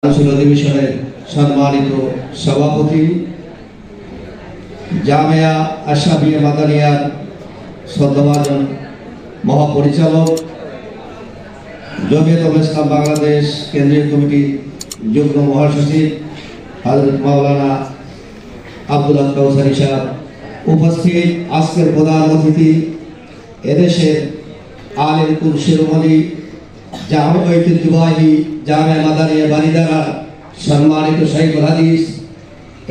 অধিবেশনের সম্মানিত সভাপতি, জামিয়া আশরাফিয়া মাদানিয়ার শ্রদ্ধাভাজন মহাপরিচালক, জমিয়তুল ইসলাম বাংলাদেশ কেন্দ্রীয় কমিটির যুগ্ম মহাসচিব হযরত মাওলানা আব্দুল হক কাউসারী সাহেব, উপস্থিত আজকের প্রধান অতিথি এদেশের আলেম কুল শিরোমণি ঐতিহ্যবাহী জামিয়া মাদানিয়া বারিদারা সম্মানিত শাইখুল হাদিস,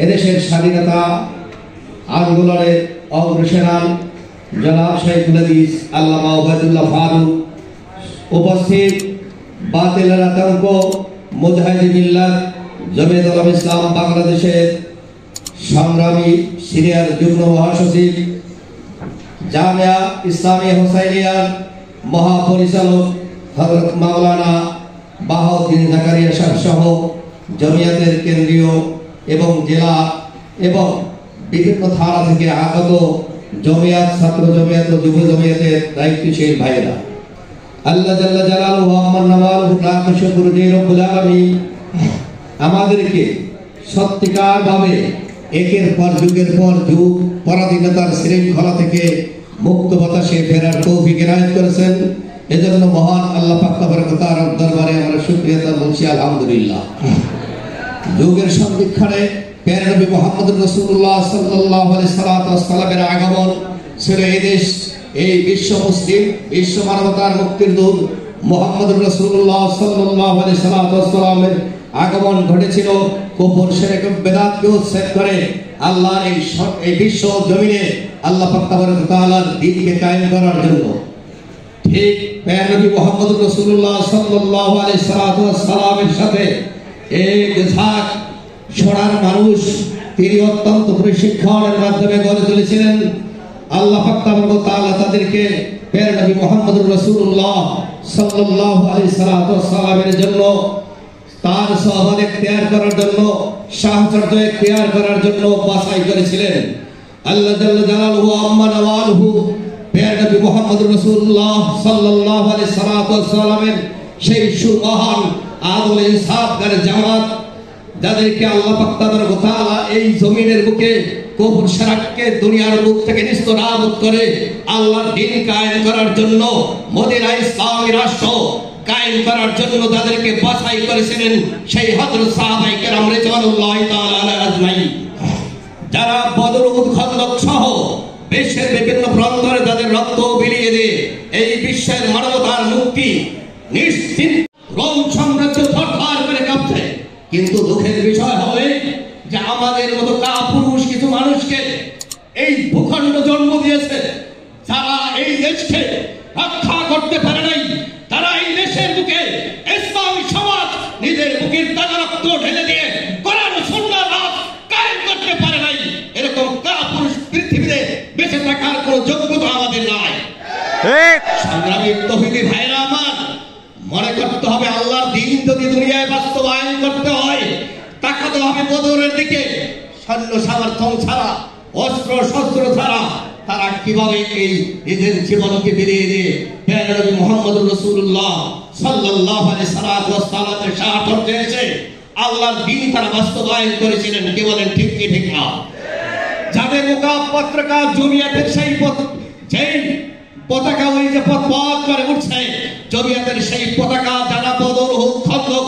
এদেশের স্বাধীনতা আন্দোলনের অগ্রসেনান জনাব শাইখুল হাদিস আল্লামা ওবায়দুল্লাহ ফারুক, উপস্থিত বাতিলের আতঙ্ক মুজাহিদে মিল্লাত জমিয়তুল ইসলাম বাংলাদেশের সংগ্রামী সিনিয়র যুগ্ম মহাসচিব, জামিয়া ইসলামিয়া হুসাইনিয়ার মহাপরিচালক হযরত মাওলানা বাহাউদ্দিন জাকারিয়া সাহেব সহ জমিয়তের কেন্দ্রীয় এবং জেলা এবং বিভিন্ন থানা থেকে আগত জমিয়ত, ছাত্র জমিয়ত ও যুব জমিয়তের দায়িত্বশীল ভাইরা, আল্লাহ জাল্লা জালালুহু আম্মান নাওয়ালুহু লাখ শুকর যে রব্বুল আলামিন আমাদেরকে সত্যিকারভাবে একের পর যুগের পর যুগ পরাধীনতার শৃঙ্খলা থেকে মুক্ত বাতাসে ফেরার তৌফিক এনায়েত করেছেন। এজন্য মহান আল্লাহ পাক তাবারকার দরবারে আমরা শুকরিয়া আদায় বলছি আলহামদুলিল্লাহ। যুগের সন্ধিক্ষণে প্যারা নবী মুহাম্মদুর রাসূলুল্লাহ সাল্লাল্লাহু আলাইহি সাল্লামের আগমন ছিল এই দেশ, এই বিশ্ব মুসলিম, বিশ্ব মানবতার মুক্তির দূত মুহাম্মদুর রাসূলুল্লাহ সাল্লাল্লাহু আলাইহি সাল্লামের আগমন ঘটেছিল কুফর শিরক বিদআতকে উচ্ছেদ করে আল্লাহর এই বিশ্ব জমিনে আল্লাহ পাক তাআলার দ্বীনকে কায়েম করার জন্য। ঠিক প্যারা নবী মুহাম্মদুর রাসূলুল্লাহ সাল্লাল্লাহু আলাইহি সাল্লামের সাথে এক ঝাঁক সোনার মানুষ তিনি অত্যন্ত প্রশিক্ষণের মাধ্যমে গড়ে তুলেছিলেন। আল্লাহ পাক তাআলা তাদেরকে প্যারা নবী মুহাম্মদুর রাসূলুল্লাহ সাল্লাল্লাহু আলাইহি সাল্লামের জন্য, তার সহবত ইখতিয়ার করার জন্য, সাহচর্য ইখতিয়ার করার জন্য বাছাই করেছিলেন। আল্লাহ জাল্লা জালালুহু আম্মা নাওয়ালুহু প্যারা নবী মুহাম্মদুর রাসূলুল্লাহ সাল্লাল্লাহু আলাইহি সাল্লামের সেই সুমহান আদল ইনসাফকার জামাত, যাদেরকে আল্লাহ পাক তাআলা এই জমিনের বুকে কুফর শিরককে দুনিয়ার বুক থেকে নিস্তনাবুদ করে আল্লাহর দ্বীন কায়েম করার জন্য, মদিনা ইসলামী রাষ্ট্র কায়েম করার জন্য যাদেরকে বাছাই করেছিলেন সেই হযরত সাহাবায়ে কেরাম রিজওয়ানুল্লাহি তাআলা আলাইহিম আজমাইন, যারা বদর, উহুদ, খন্দক সহ বিশ্বের বিভিন্ন প্রান্তরে যাদের রক্ত বিলিয়ে দিয়ে এই বিশ্বের মানবতার মুক্তি নিশ্চিত রোম সাম্রাজ্য থরথর করে কাঁপছে। কিন্তু দুঃখের বিষয় হবে যে আমাদের মতো কাপুরুষ কিছু মানুষকে এই ভূখণ্ড জন্ম দিয়েছে, যারা এই দেশকে রক্ষা করতে পারে নাই, তারা এই দেশের বুকে ইসলামী সমাজ নিজের বুকের তাজা রক্ত ঢেলে দিয়ে কোরআন ও সুন্নাহর রাজ কায়েম করতে পারে নাই। এরকম কাপুরুষ পৃথিবীতে বেঁচে থাকার কোনো যোগ্যতা আমাদের নাই। সংগ্রামী তৌহিদি ভাইরা আমার, মনে করতে হবে আল্লাহর দ্বীন যদি দুনিয়ায় বাস্তবায়ন করতে হয় তাকাতে হবে বদরের দিকে। সৈন্য সমর্থন ছাড়া, অস্ত্র শস্ত্র ছাড়া তারা কিভাবে এই নিজের জীবনকে বিলিয়ে দিয়ে প্যারা নবী মুহাম্মদুর রাসূলুল্লাহ সাল্লাল্লাহু আলাইহি সাল্লামের সাহায্যে এসে আল্লাহর দ্বীন তারা বাস্তবায়ন করেছিলেন। কি বলেন, ঠিক কি ঠিক না? যাদের মুকাব পতাকা জমিয়তের সেই পতাকা ওই যে পথ করে উঠছে, জমিয়তের সেই পতাকা যারা বদর, উহুদ, খন্দক